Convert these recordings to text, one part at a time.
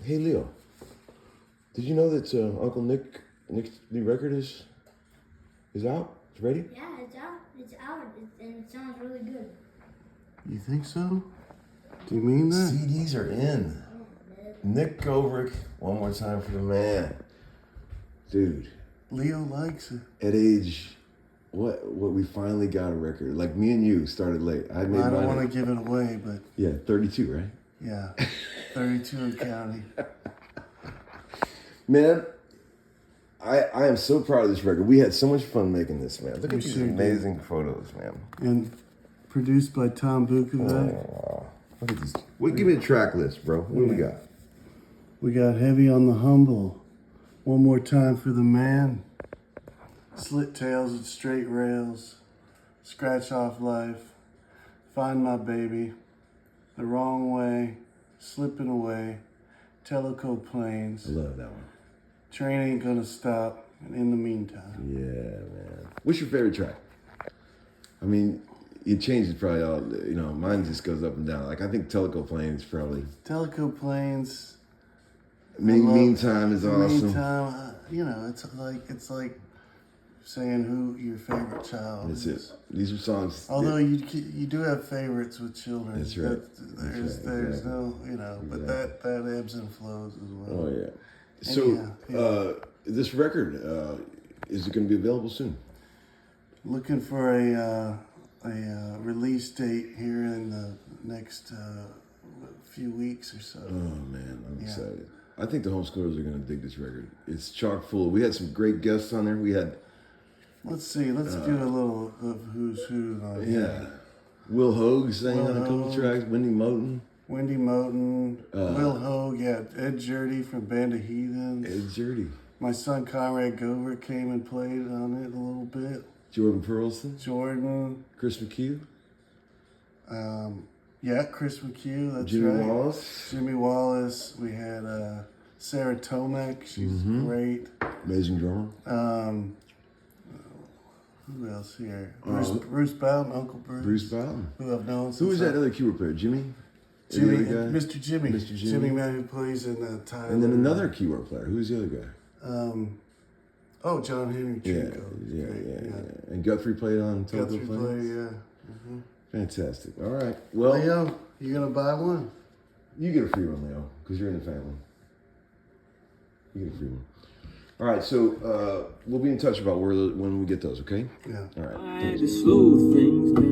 Hey Leo, did you know that Uncle Nick's new record is out? It's ready? Yeah, it's out. And it sounds really good. You think so? Do you mean that? CDs are in. Nick Govrik, one more time for the man. Dude. Leo likes it. At age, what we finally got a record. Like me and you started late. I don't want to give it away, but... Yeah, 32, right? Yeah, 32 and counting. Man, I am so proud of this record. We had so much fun making this, man. Look at these amazing photos, man. And produced by Tom Bukovac. Oh, look at these. Wait, give me a track list, bro. What do we got? We got Heavy on the Humble. One More Time for the Man. Slit Tails with Straight Rails. Scratch Off Life. Find My Baby. The Wrong Way. Slipping Away. Teleco Planes. I love that one. Train Ain't Gonna Stop. And In the Meantime. Yeah, man. What's your favorite track? I mean, you change it probably all, mine just goes up and down. Like, I think Teleco Planes probably. Teleco Planes. Meantime is awesome. Meantime, it's like saying who your favorite child That's is. it. These are songs. Although you do have favorites with children. That's right. There's no, but that ebbs and flows as well. Oh yeah. So this record is it going to be available soon? Looking for a release date here in the next few weeks or so. Oh man, I'm excited. I think the homeschoolers are going to dig this record. It's chock full. We had some great guests on there. We had. Let's see. Let's do a little of who's who. Will Hogue sang on a couple tracks. Wendy Moten. Will Hogue. Yeah. Ed Jurdy from Band of Heathens. Ed Jurdy. My son Conrad Govrik came and played on it a little bit. Jordan Perlson. Chris McHugh. Chris McHugh. That's Jimmy right. Jimmy Wallace. We had Sarah Tomek. She's great. Amazing drummer. Who else here? Bruce Bowden, Uncle Bruce. Bruce Bowden. Who I've known since. Who was that other keyboard player? Jimmy, Mr. Jimmy, man, who plays in the Tyler. And then another keyboard player. Who's the other guy? John Henry Chico. Yeah. And Guthrie played on Teleco Planes? Fantastic. All right. Well, Leo, you gonna buy one? You get a free one, Leo, because you're in the family. You get a free one. All right, so we'll be in touch about when we get those, okay? Yeah. All right. I had to slow things down,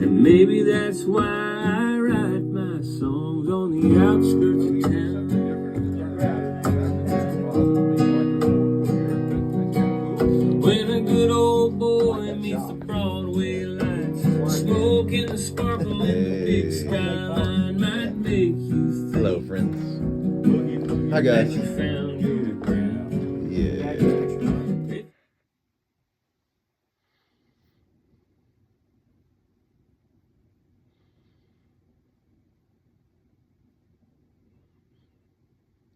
and maybe that's why I write my songs on the outskirts of town. When a good old boy meets the Broadway lights, smoke and the sparkle in the big skyline might make you think. Hello, friends. Hi, guys. You found your ground. Yeah.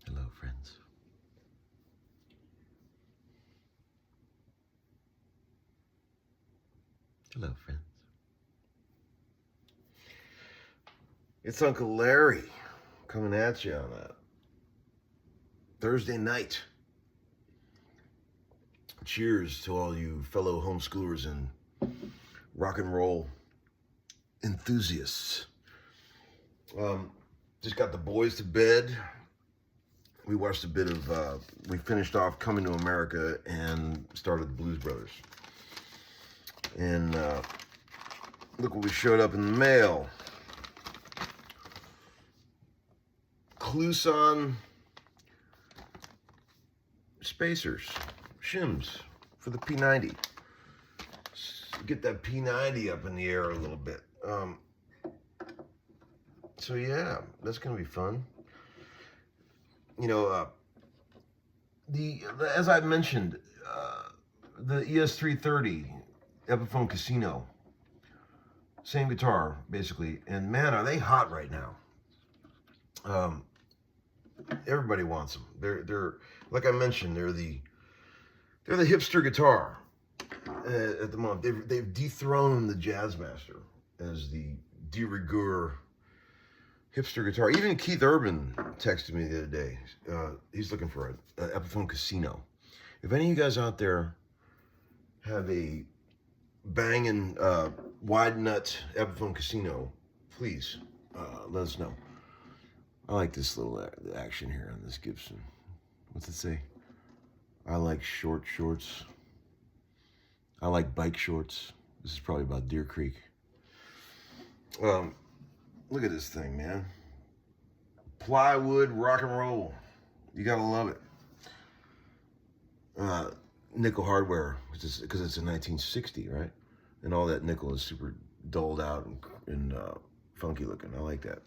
Hello, friends. Hello, friends. It's Uncle Larry coming at you on that Thursday night. Cheers to all you fellow homeschoolers and rock and roll enthusiasts. Just got the boys to bed. We watched a bit of, we finished off Coming to America and started the Blues Brothers. And look what we showed up in the mail. Kluson spacers, Shims for the P90. Get that P90 up in the air a little bit. So yeah, that's gonna be fun. As I mentioned, the ES330 Epiphone Casino, same guitar basically, and man, are they hot right now. Everybody wants them. They're like I mentioned, they're the hipster guitar at the moment. They've dethroned the Jazzmaster as the de rigueur hipster guitar. Even Keith Urban texted me the other day. He's looking for an Epiphone Casino. If any of you guys out there have a banging wide nut Epiphone Casino, please let us know. I like this little action here on this Gibson. What's it say? I like short shorts. I like bike shorts. This is probably about Deer Creek. Look at this thing, man. Plywood rock and roll. You gotta love it. Nickel hardware, because it's a 1960, right? And all that nickel is super dulled out and funky looking. I like that.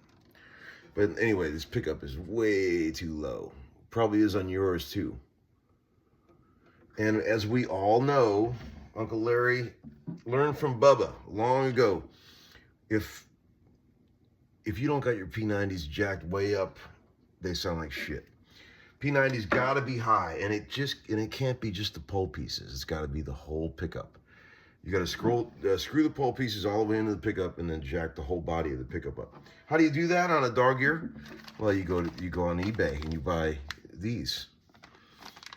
But anyway, this pickup is way too low. Probably is on yours too. And as we all know, Uncle Larry learned from Bubba long ago. If you don't got your P90s jacked way up, they sound like shit. P90's got to be high, and it can't be just the pole pieces. It's got to be the whole pickup. You got to screw the pole pieces all the way into the pickup, and then jack the whole body of the pickup up. How do you do that on a dog ear? Well, you go on eBay and you buy these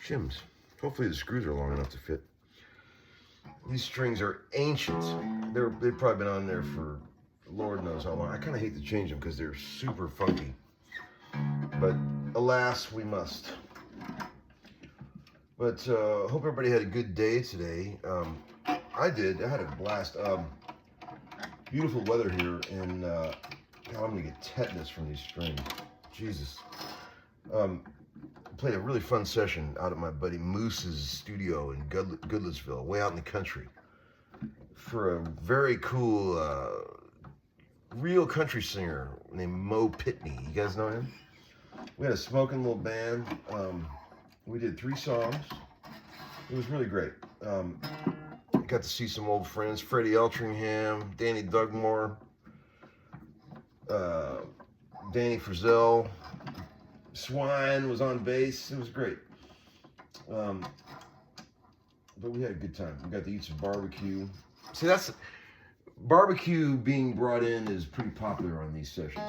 shims. Hopefully the screws are long enough to fit. These strings are ancient. They've probably been on there for Lord knows how long. I kind of hate to change them because they're super funky. But alas, we must. But hope everybody had a good day today. I did. I had a blast. Beautiful weather here, and God, I'm gonna get tetanus from these strings. Jesus. Played a really fun session out at my buddy Moose's studio in Goodlettsville, way out in the country, for a very cool, real country singer named Mo Pitney. You guys know him? We had a smoking little band. We did 3 songs. It was really great. Got to see some old friends, Freddie Eltringham, Danny Dugmore, Danny Frizzell. Swine was on bass. It was great. But we had a good time. We got to eat some barbecue. See, barbecue being brought in is pretty popular on these sessions.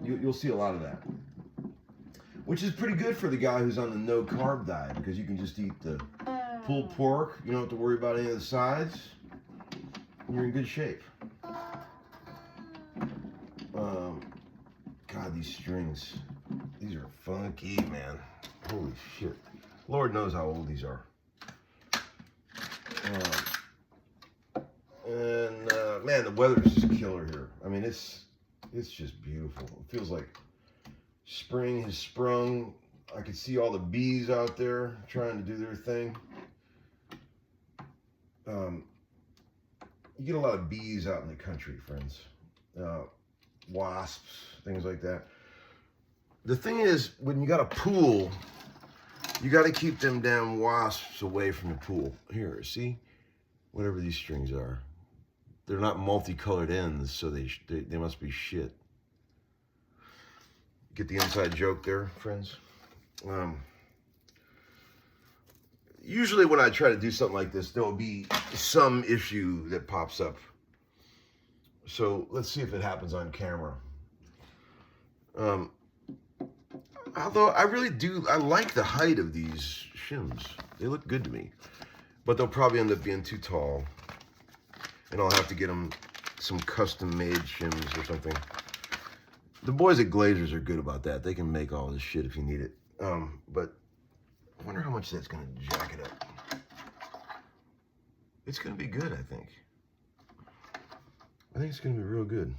You'll see a lot of that, which is pretty good for the guy who's on the no carb diet, because you can just eat the pulled pork. You don't have to worry about any of the sides. And you're in good shape. God, these strings. These are funky, man. Holy shit. Lord knows how old these are. Man, the weather is just killer here. I mean, it's just beautiful. It feels like spring has sprung. I can see all the bees out there trying to do their thing. You get a lot of bees out in the country, friends. Wasps, things like that. The thing is, when you got a pool, you got to keep them damn wasps away from the pool. Here, see? Whatever these strings are. They're not multicolored ends, so they must be shit. Get the inside joke there, friends? Usually when I try to do something like this, there will be some issue that pops up. So let's see if it happens on camera. Although I really do, I like the height of these shims. They look good to me. But they'll probably end up being too tall. And I'll have to get them some custom-made shims or something. The boys at Glazers are good about that. They can make all this shit if you need it. But I wonder how much that's going to jack it up. It's going to be good, I think. I think it's going to be real good.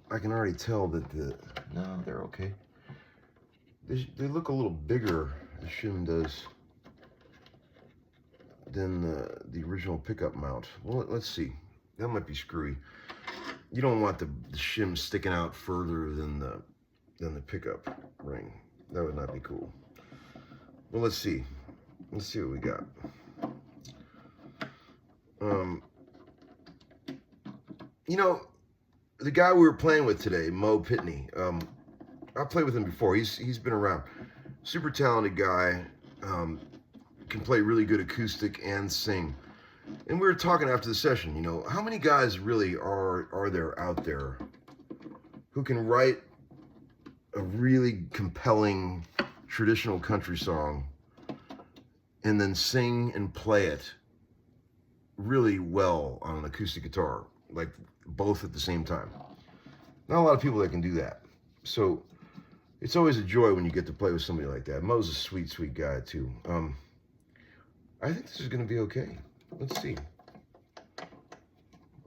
I can already tell that no, they're okay. They look a little bigger, the shim does, than the original pickup mount. Well, let's see. That might be screwy. You don't want the shim sticking out further than the pickup ring. That would not be cool. Well, let's see. Let's see what we got. You know, the guy we were playing with today, Mo Pitney, I've played with him before. He's been around. Super talented guy. Can play really good acoustic and sing. And we were talking after the session, you know, how many guys really are there out there who can write a really compelling traditional country song and then sing and play it really well on an acoustic guitar, like both at the same time? Not a lot of people that can do that. So it's always a joy when you get to play with somebody like that. Mo's a sweet, sweet guy too. I think this is going to be okay. Let's see.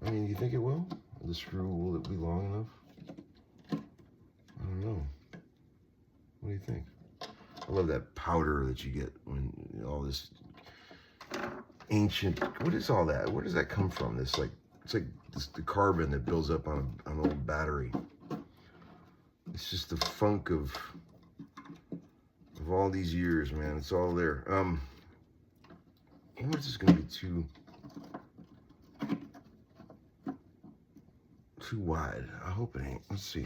I mean, do you think it will? The screw, will it be long enough? I don't know. What do you think? I love that powder that you get when all this ancient, what is all that? Where does that come from? This like, it's like the carbon that builds up on an old battery. It's just the funk of all these years, man. It's all there. What is this gonna be too wide? I hope it ain't. Let's see.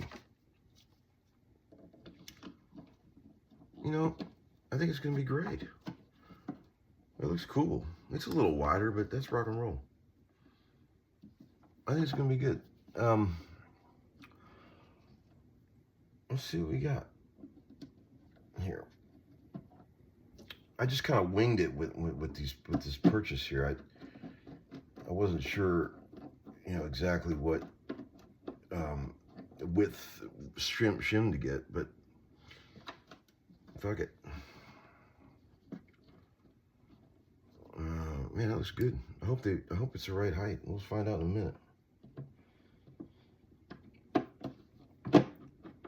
You know, I think it's gonna be great. It looks cool. It's a little wider, but that's rock and roll. I think it's gonna be good. Let's see what we got here. I just kind of winged it with this purchase here. I wasn't sure, you know, exactly what width shim to get, but fuck it. Man, that looks good. I hope it's the right height. We'll find out in a minute.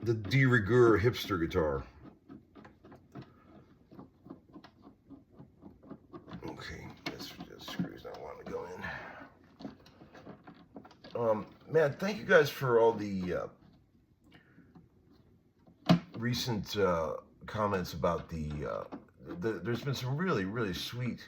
The de rigueur hipster guitar. Okay, that screw's not wanting to go in. Man, thank you guys for all the recent comments about there's been some really, really sweet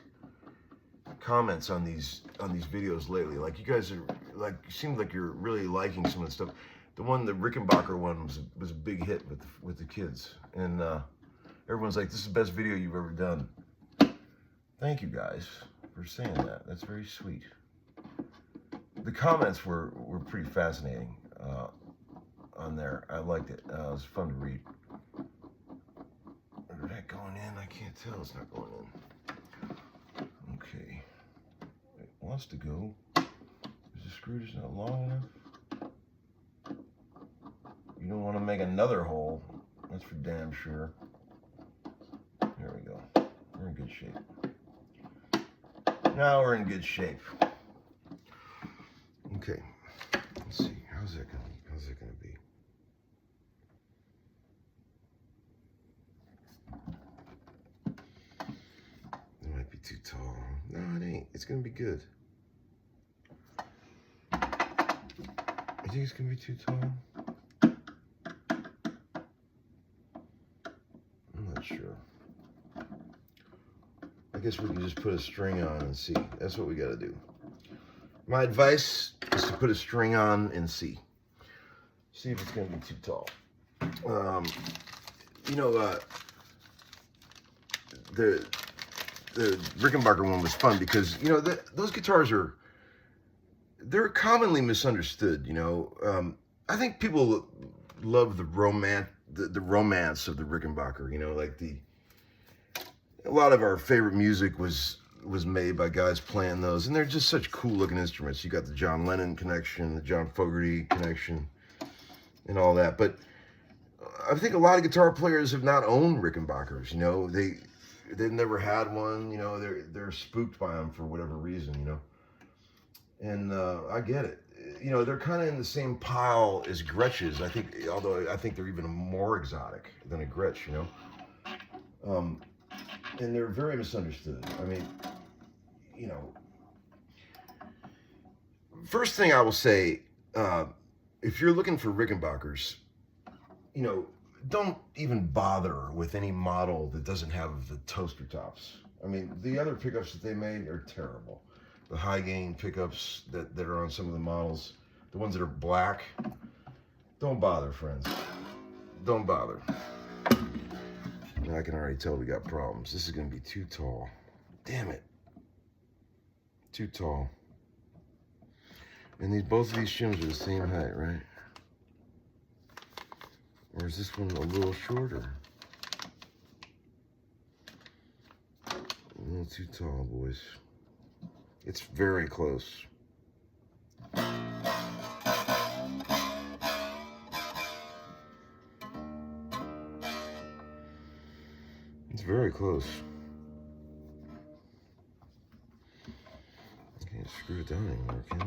comments on these videos lately. Like, you guys are like, you seem like you're really liking some of the stuff. The Rickenbacker one was a big hit with the kids, and everyone's like, "This is the best video you've ever done." Thank you guys for saying that. That's very sweet. The comments were pretty fascinating on there. I liked it. It was fun to read. Is that going in? I can't tell. It's not going in. Okay. It wants to go. Is the screw just not long enough? You don't want to make another hole. That's for damn sure. There we go. We're in good shape. Now we're in good shape. Okay. Let's see. How's that gonna be? It might be too tall. No, it ain't. It's gonna be good. You think it's gonna be too tall? I'm not sure. I guess we can just put a string on and see. That's what we gotta do. My advice is to put a string on and see. See if it's gonna be too tall. You know, the Rickenbacker one was fun because, you know, those guitars they're commonly misunderstood. You know, I think people love the romance of the Rickenbacker. You know, like a lot of our favorite music was made by guys playing those, and they're just such cool looking instruments. You got the John Lennon connection, the John Fogerty connection, and all that. But I think a lot of guitar players have not owned Rickenbackers. You know, they've never had one. You know, they're spooked by them for whatever reason. You know, and I get it. You know, they're kind of in the same pile as Gretsches. I think, although I think they're even more exotic than a Gretsch. You know, and they're very misunderstood. I mean, you know, first thing I will say, if you're looking for Rickenbackers, you know, don't even bother with any model that doesn't have the toaster tops. I mean, the other pickups that they made are terrible. The high gain pickups that are on some of the models, the ones that are black, don't bother, friends. Don't bother. I can already tell we got problems. This is going to be too tall. Damn it. too tall. And both of these shims are the same height, right? Or is this one a little shorter? A little too tall, boys. It's very close. It's very close. I can't screw it down anymore, can I?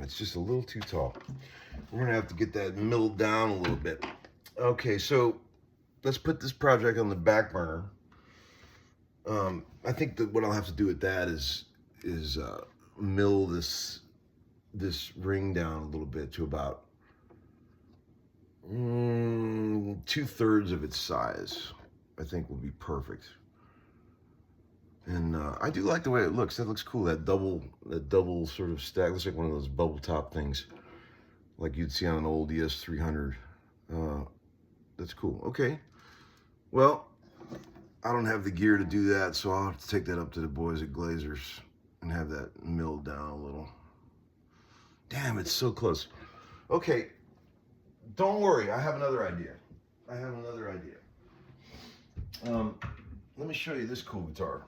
It's just a little too tall. We're gonna have to get that milled down a little bit. Okay, so let's put this project on the back burner. I think that what I'll have to do with that is mill this ring down a little bit to about 2/3 of its size. I think will be perfect. And I do like the way it looks. That looks cool. That double sort of stack. Looks like one of those bubble top things, like you'd see on an old ES300. That's cool. Okay. Well, I don't have the gear to do that, so I'll have to take that up to the boys at Glazers and have that milled down a little. Damn, it's so close. Okay. Don't worry. I have another idea. Let me show you this cool guitar.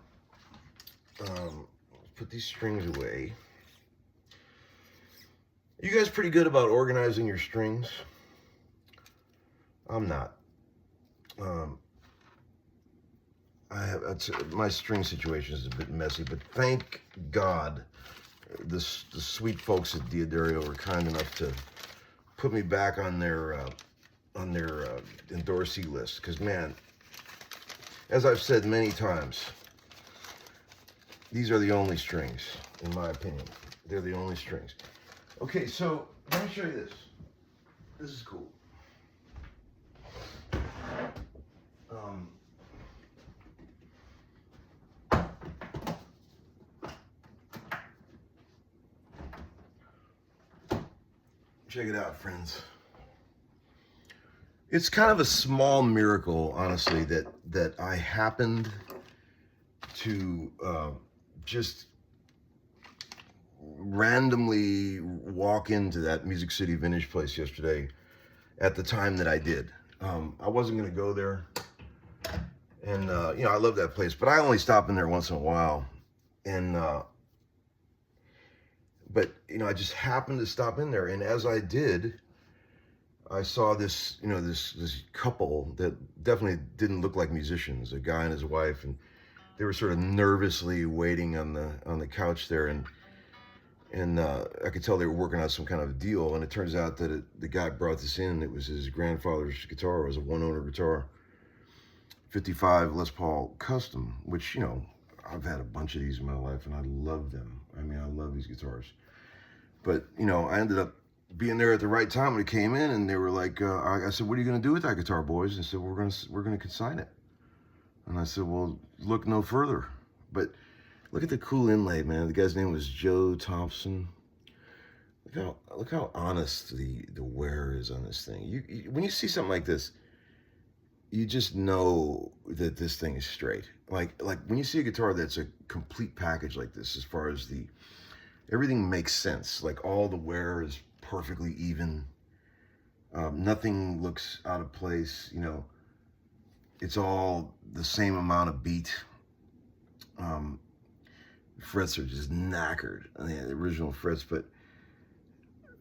Put these strings away. You guys pretty good about organizing your strings? I'm not. My string situation is a bit messy, but thank God the sweet folks at Diodario were kind enough to put me back on their endorsee list. Because man, as I've said many times, these are the only strings, in my opinion. They're the only strings. Okay, so let me show you this. This is cool. Check it out, friends. It's kind of a small miracle, honestly, that I happened to just randomly walk into that Music City Vintage place yesterday at the time that I did. I wasn't going to go there, and you know, I love that place, but I only stop in there once in a while, and but you know, I just happened to stop in there, and as I did, I saw this, you know, this couple that definitely didn't look like musicians, a guy and his wife, and they were sort of nervously waiting on the couch there, and I could tell they were working out some kind of deal. And it turns out that the guy brought this in. It was his grandfather's guitar. It was a one-owner guitar, 55 Les Paul Custom, which, you know, I've had a bunch of these in my life, and I love them. I mean, I love these guitars. But you know, I ended up being there at the right time when it came in, and they were like, I said, "What are you going to do with that guitar, boys?" And they said, "We're gonna consign it." And I said, "Well, look no further." But look at the cool inlay, man. The guy's name was Joe Thompson. Look how honest the wear is on this thing. You when you see something like this, you just know that this thing is straight. Like when you see a guitar that's a complete package like this, as far as everything makes sense. Like all the wear is perfectly even. Nothing looks out of place. You know, it's all the same amount of beat. Frets are just knackered, the original frets. But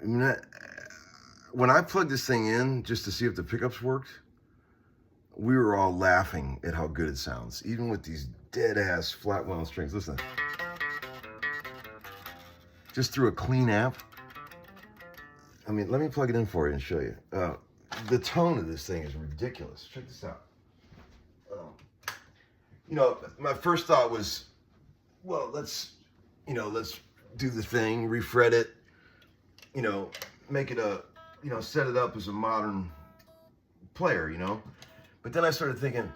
I mean, when I plugged this thing in just to see if the pickups worked, we were all laughing at how good it sounds, even with these dead-ass flat wound strings. Listen, just through a clean amp. I mean, let me plug it in for you and show you. The tone of this thing is ridiculous. Check this out. You know, my first thought was, well, let's do the thing, refret it, you know, make it set it up as a modern player, you know. But then I started thinking,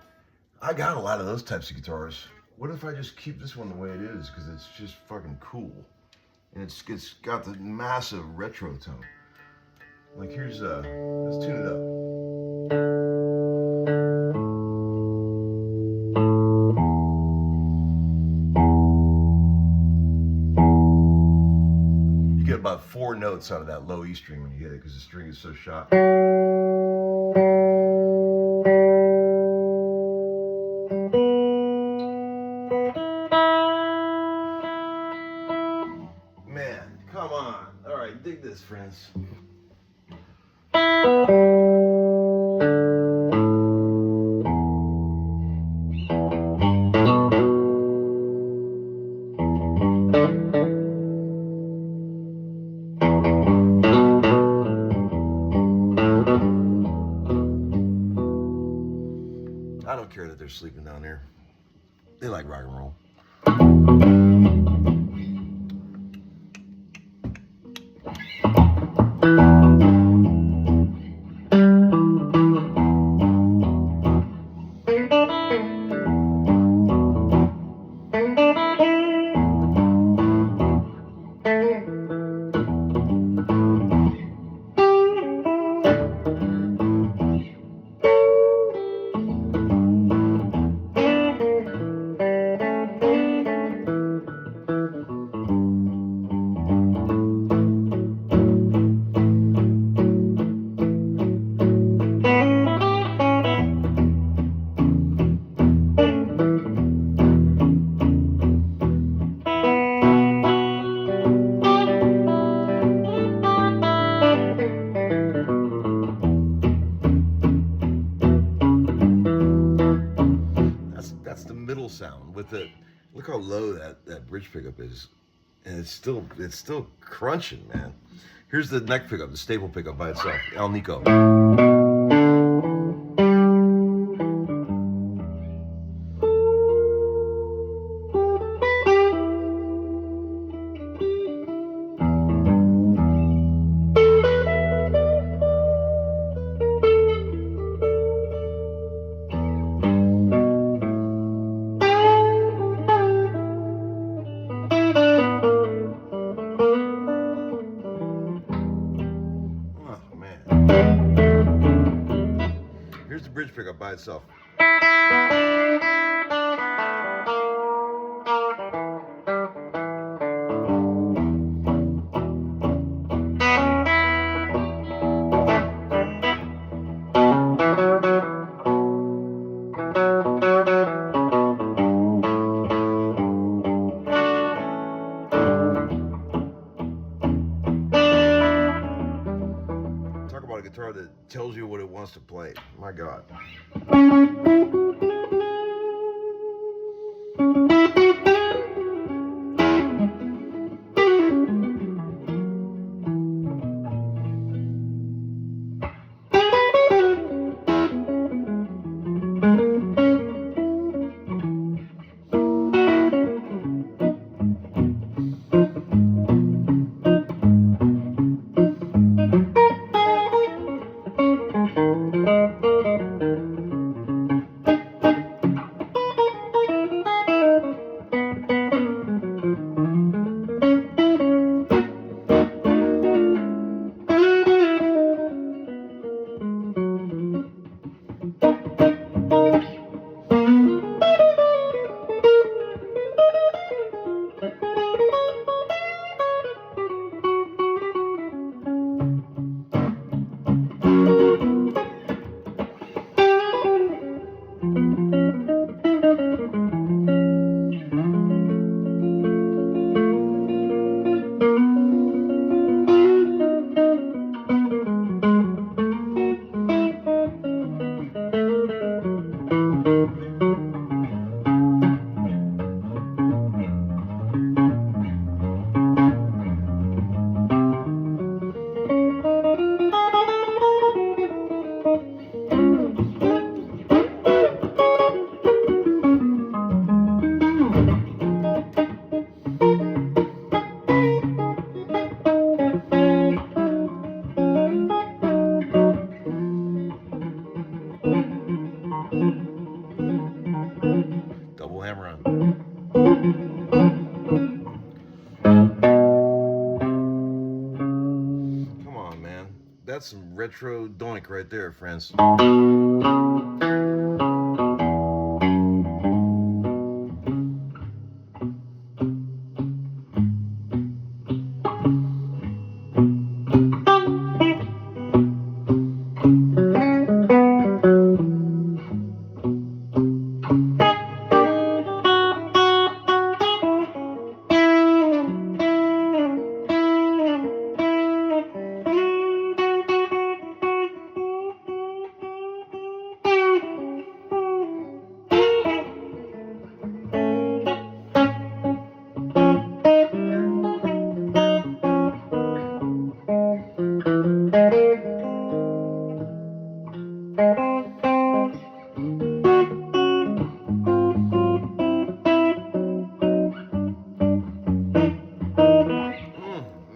I got a lot of those types of guitars. What if I just keep this one the way it is, because it's just fucking cool. and it's got the massive retro tone. Like here's let's tune it up. You get about 4 notes out of that low E string when you hit it because the string is so shot. Man, come on. All right, dig this, friends. I don't care that they're sleeping down there. They like rock and roll. That's the middle sound with the, look how low that bridge pickup is, and it's still crunching, man. Here's the neck pickup, the staple pickup by itself, Alnico. Here's the bridge pickup by itself. Talk about a guitar that tells you what it wants to play. My God. That's some retro doink right there, friends.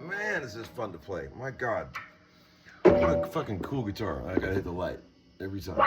Man, is this fun to play. My God. What a fucking cool guitar. I gotta hit the light every time.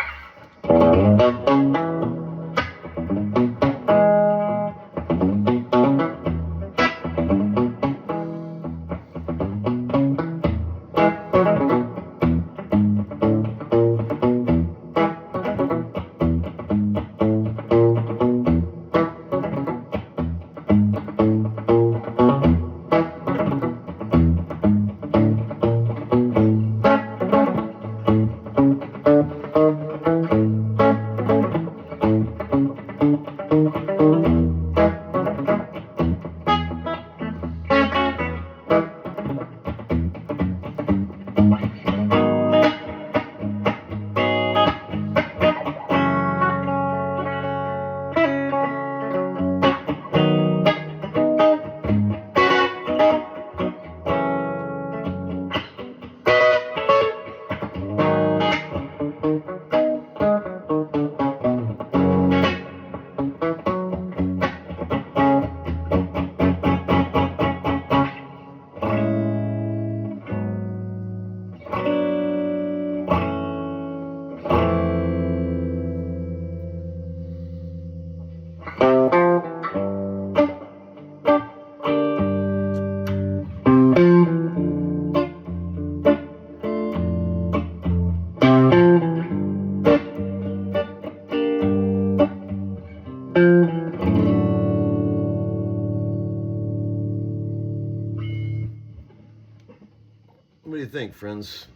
What do you think, friends?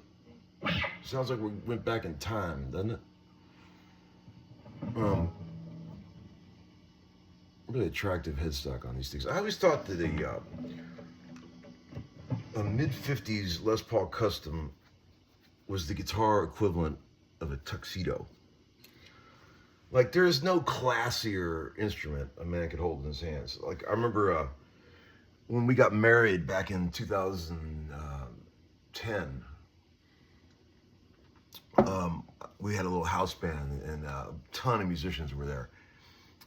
Sounds like we went back in time, doesn't it? Really attractive headstock on these things. I always thought that a mid-50s Les Paul Custom was the guitar equivalent of a tuxedo. Like, there is no classier instrument a man could hold in his hands. Like, I remember when we got married back in 2010, we had a little house band, and a ton of musicians were there.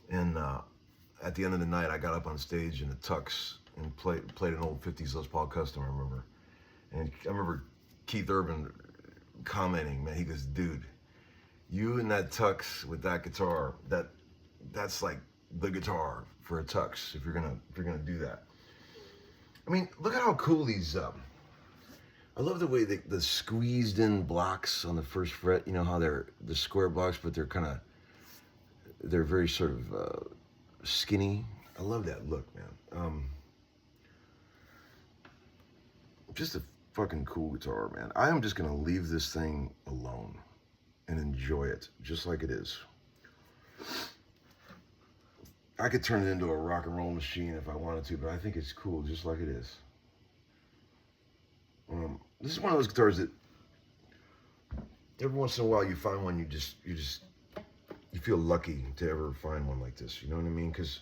And at the end of the night, I got up on stage in a tux and played an old 50s Les Paul Custom, I remember. And I remember Keith Urban commenting, man, he goes, dude, you and that tux with that guitar, that's like the guitar for a tux if you're gonna do that. I mean, look at how cool these I love the way the squeezed in blocks on the first fret, you know how they're the square blocks, but they're very sort of skinny. I love that look, man. Just a fucking cool guitar, man. I am just gonna leave this thing alone and enjoy it just like it is. I could turn it into a rock and roll machine if I wanted to, but I think it's cool just like it is. This is one of those guitars that every once in a while you find one you feel lucky to ever find one like this. You know what I mean? Because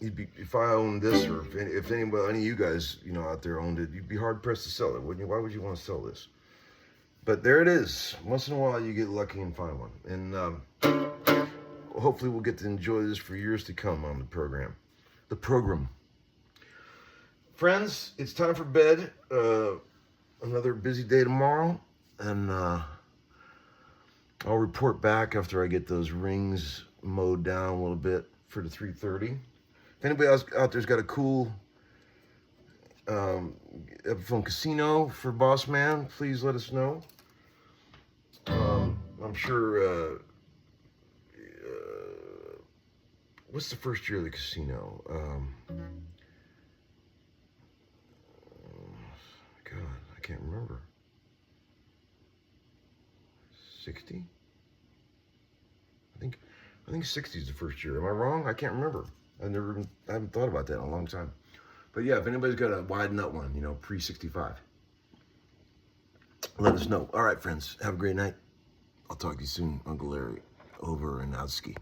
if I owned this, or if any of you guys out there owned it, you'd be hard pressed to sell it, wouldn't you? Why would you want to sell this? But there it is. Once in a while you get lucky and find one, and hopefully we'll get to enjoy this for years to come on the program. Friends, it's time for bed. Another busy day tomorrow, and I'll report back after I get those rings mowed down a little bit for the 330. If anybody else out there's got a cool From Casino for Boss Man, please let us know. I'm sure, what's the first year of the Casino? God, I can't remember. 60? I think 60 is the first year. Am I wrong? I can't remember. I haven't thought about that in a long time. But yeah, if anybody's got a wide nut one, you know, pre-65, let us know. All right, friends, have a great night. I'll talk to you soon. Uncle Larry, over and out ski.